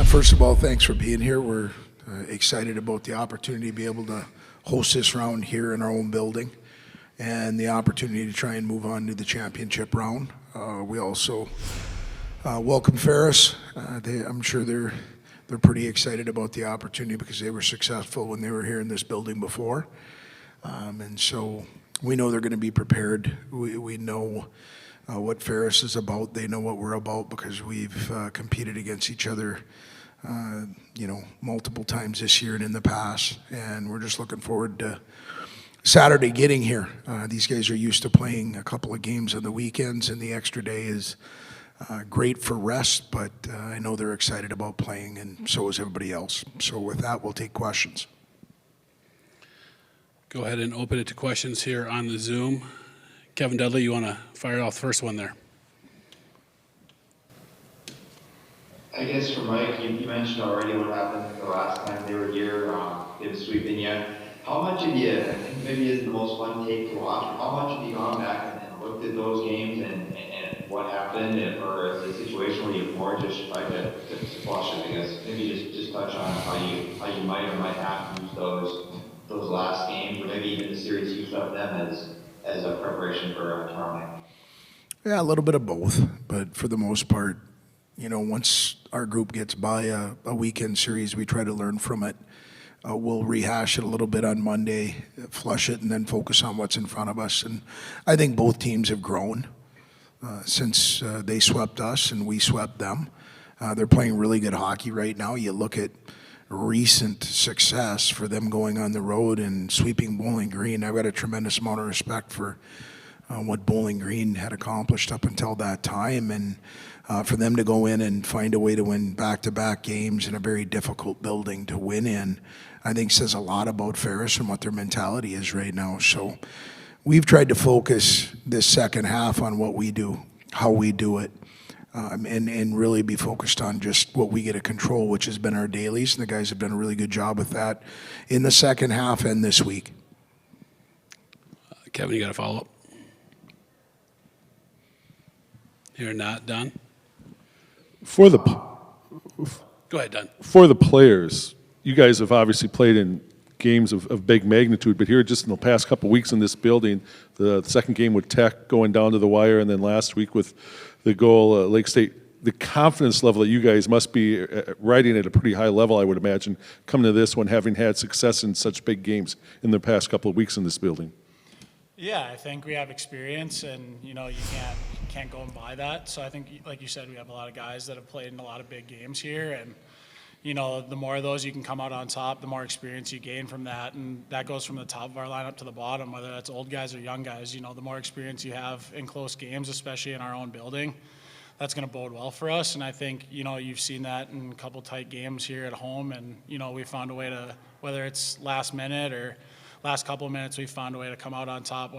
First of all, thanks for being here. We're excited about the opportunity to be able to host this round here in our own building and the opportunity to try and move on to the championship round. We also welcome Ferris. I'm sure they're pretty excited about the opportunity because they were successful when they were here in this building before. And so we know they're going to be prepared. We know what Ferris is about. They know what we're about because we've competed against each other, multiple times this year and in the past. And we're just looking forward to Saturday getting here. These guys are used to playing a couple of games on the weekends, and the extra day is great for rest, but I know they're excited about playing, and so is everybody else. So with that, we'll take questions. Go ahead and open it to questions here on the Zoom. Kevin Dudley, you want to fire off the first one there? I guess for Mike, you mentioned already what happened the last time they were here, they were sweeping you. How much have you, I think maybe isn't the most fun tape to watch, but how much have you gone back and looked at those games and what happened, or is it a situation where you've more just tried to flush it, I guess? Maybe just touch on how you might or might not use those last games, or maybe even the series you shot them as a preparation for tomorrow night. Yeah, a little bit of both, but for the most part, once our group gets by a weekend series, we try to learn from it. We'll rehash it a little bit on Monday, flush it, and then focus on what's in front of us. And I think both teams have grown since they swept us and we swept them. They're playing really good hockey right now. You look at recent success for them going on the road and sweeping Bowling Green. I've got a tremendous amount of respect for what Bowling Green had accomplished up until that time, and for them to go in and find a way to win back-to-back games in a very difficult building to win in, I think says a lot about Ferris and what their mentality is right now. So we've tried to focus this second half on what we do, how we do it, and really be focused on just what we get to control, which has been our dailies, and the guys have done a really good job with that in the second half and this week. Kevin, you got a follow-up? You're not done? Go ahead, Don. For the players, you guys have obviously played in games of big magnitude, but here just in the past couple of weeks in this building, the second game with Tech going down to the wire, and then last week with the goal at Lake State, the confidence level that you guys must be riding at a pretty high level, I would imagine, coming to this one, having had success in such big games in the past couple of weeks in this building. Yeah, I think we have experience, and you can't go and buy that. So I think, like you said, we have a lot of guys that have played in a lot of big games here, and the more of those you can come out on top, the more experience you gain from that, and that goes from the top of our lineup to the bottom, whether that's old guys or young guys. The more experience you have in close games, especially in our own building, that's going to bode well for us. And I think you've seen that in a couple tight games here at home, and we found a way to, whether it's last minute or last couple of minutes, we've found a way to come out on top,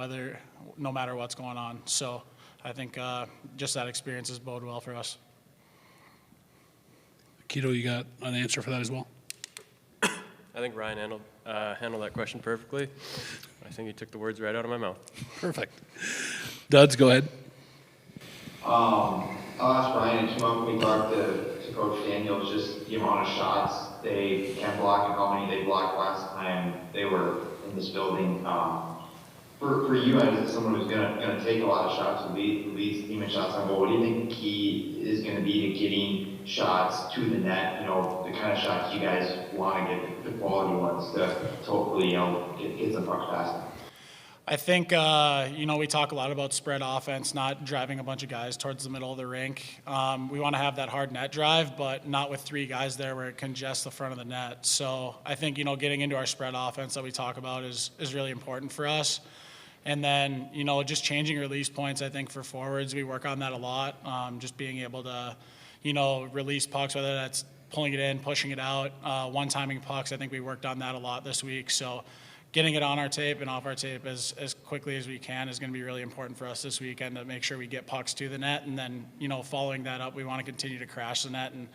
no matter what's going on. So I think just that experience has bode well for us. Keto, you got an answer for that as well? I think Ryan handled that question perfectly. I think he took the words right out of my mouth. Perfect. Duds, go ahead. I'll ask Ryan, and when we talked to Coach Daniels, just the amount of shots they can block and how many they blocked last time they were in this building. For you, as someone who's gonna take a lot of shots, who leads team in shots on goal, what do you think the key is going to be to getting shots to the net? The kind of shots you guys want to get, the quality ones, to hopefully get some pucks past. I think, we talk a lot about spread offense, not driving a bunch of guys towards the middle of the rink. We want to have that hard net drive, but not with three guys there where it congests the front of the net. So I think, getting into our spread offense that we talk about is really important for us. And then, just changing release points, I think, for forwards, we work on that a lot. Just being able to, release pucks, whether that's pulling it in, pushing it out, one-timing pucks. I think we worked on that a lot this week. So getting it on our tape and off our tape as quickly as we can is going to be really important for us this weekend to make sure we get pucks to the net. And then, following that up, we want to continue to crash the net and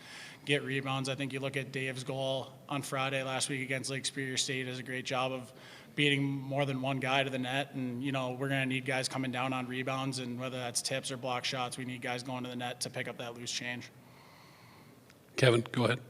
get rebounds. I think you look at Dave's goal on Friday last week against Lake Superior State, does a great job of beating more than one guy to the net. And, we're going to need guys coming down on rebounds, and whether that's tips or block shots, we need guys going to the net to pick up that loose change. Kevin, go ahead.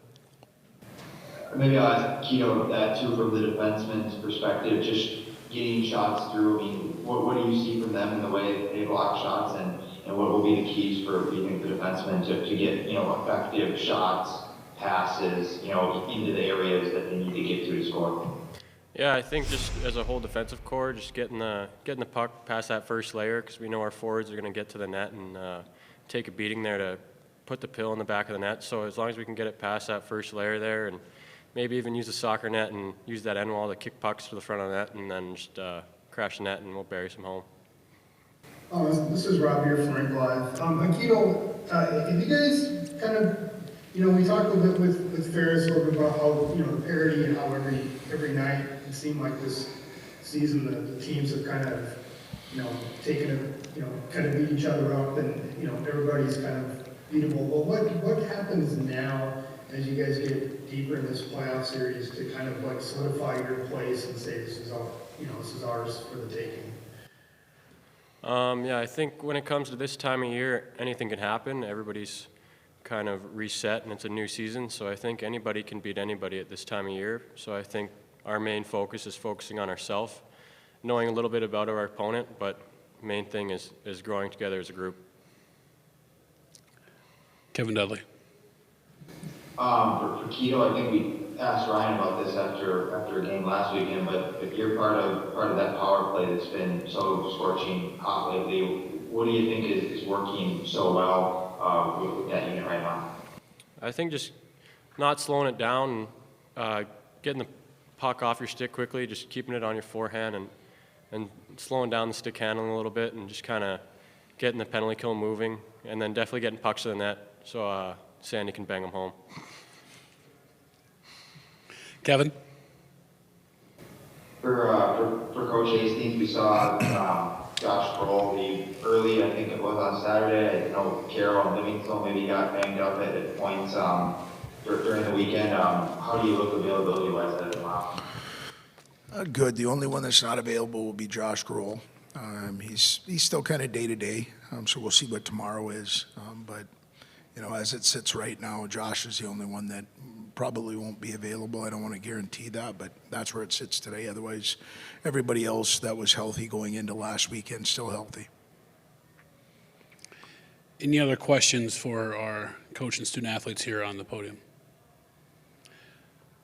maybe I'll ask Keto that too from the defenseman's perspective, just getting shots through. I mean, what do you see from them in the way they block shots, and what will be the keys for you think the defensemen to get, you know, effective shots, passes, you know, into the areas that they need to get to score? Yeah, I think just as a whole defensive core, just getting the puck past that first layer, because we know our forwards are going to get to the net and take a beating there to put the pill in the back of the net. So as long as we can get it past that first layer there, and maybe even use the soccer net and use that end wall to kick pucks to the front of the net, and then just crash the net, and we'll bury some home. This is Rob here from Rink Live. Akito, have you guys kind of, you know, we talked a little bit with Ferris a little bit about how, you know, the parity and how every night it seemed like this season the teams have kind of, you know, taken a, you know, kind of beat each other up, and, you know, everybody's kind of beatable. Well, what happens now as you guys get deeper in this playoff series to kind of like solidify your place and say this is all, you know, this is ours for the taking? Yeah, I think when it comes to this time of year, anything can happen. Everybody's kind of reset, and it's a new season, so I think anybody can beat anybody at this time of year. So I think our main focus is focusing on ourselves, knowing a little bit about our opponent, but main thing is growing together as a group. Kevin Dudley. For Keto, I think we asked Ryan about this after a game last weekend, but if you're part of that power play that's been so scorching hot lately, what do you think is working so well with that unit right now? I think just not slowing it down, and getting the puck off your stick quickly, just keeping it on your forehand, and slowing down the stick handling a little bit, and just kind of getting the penalty kill moving, and then definitely getting pucks to the net so Sandy can bang them home. Kevin. For Coach Hastings, we saw Josh Kroll early, I think it was on Saturday. I know Carroll and Livingston maybe got banged up at points during the weekend. How do you look availability-wise at it? Good. The only one that's not available will be Josh Grohl. He's still kind of day-to-day, so we'll see what tomorrow is. But, you know, as it sits right now, Josh is the only one that probably won't be available. I don't want to guarantee that, but that's where it sits today. Otherwise, everybody else that was healthy going into last weekend still healthy. Any other questions for our coach and student athletes here on the podium?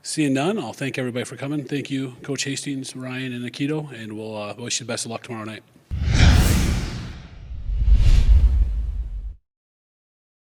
Seeing none, I'll thank everybody for coming. Thank you, Coach Hastings, Ryan, and Akito, and we'll wish you the best of luck tomorrow night.